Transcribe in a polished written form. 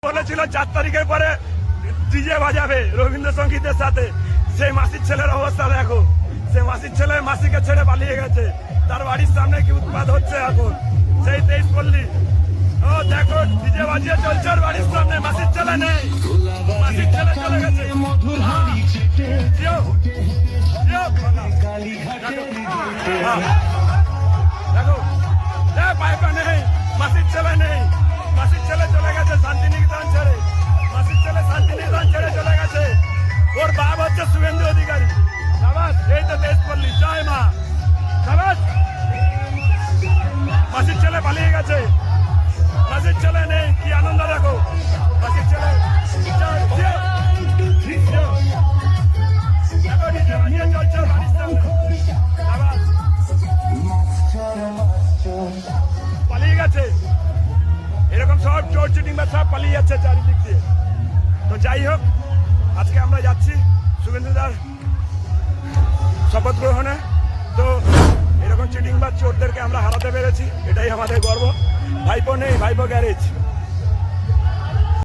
বলেছিল 4 তারিখের পরে ডিজে বাজাবে রবীন্দ্রসঙ্গীতের সাথে। সেই মাসির ছেলের অবস্থা দেখো, সে মাসির ছেলে মাসিকে ছেড়ে পালিয়ে গেছে। তার বাড়ির সামনে কি উৎপাত হচ্ছে এখন, সেই 23 পল্লী। ও দেখো ডিজে বাজিয়ে চলছে ওর বাড়ির সামনে, মাসির ছেলে নেই, মাসির ছেলে চলে গেছে। দেখো পাইপা নেই, মাসির ছেলে নেই, মাসির ছেলে চলে গেছে শান্তিনিকেতন ছেড়ে, মাসির ছেলে শান্তিনিকেতন ছেড়ে চলে গেছে। ওর বাপ হচ্ছে শুভেন্দু অধিকারী। সাবাস, এই তো 23 পল্লী, জয় মা। সাবাস, মাসির ছেলে পালিয়ে গেছে, মাসির ছেলে নেই, কি আনন্দ দেখো, মাসির ছেলে পালিয়ে গেছে। এরকম সব চোর চিটিং বা সব পালিয়ে যাচ্ছে চারিদিক দিয়ে। তো যাই হোক, আজকে আমরা যাচ্ছি শুভেন্দুদার শপথ গ্রহণে। তো এরকম চিটিং বা চোরদেরকে আমরা হারাতে পেরেছি, এটাই আমাদের গর্ব। ভাইপো নেই, ভাইপো গ্যারেজ।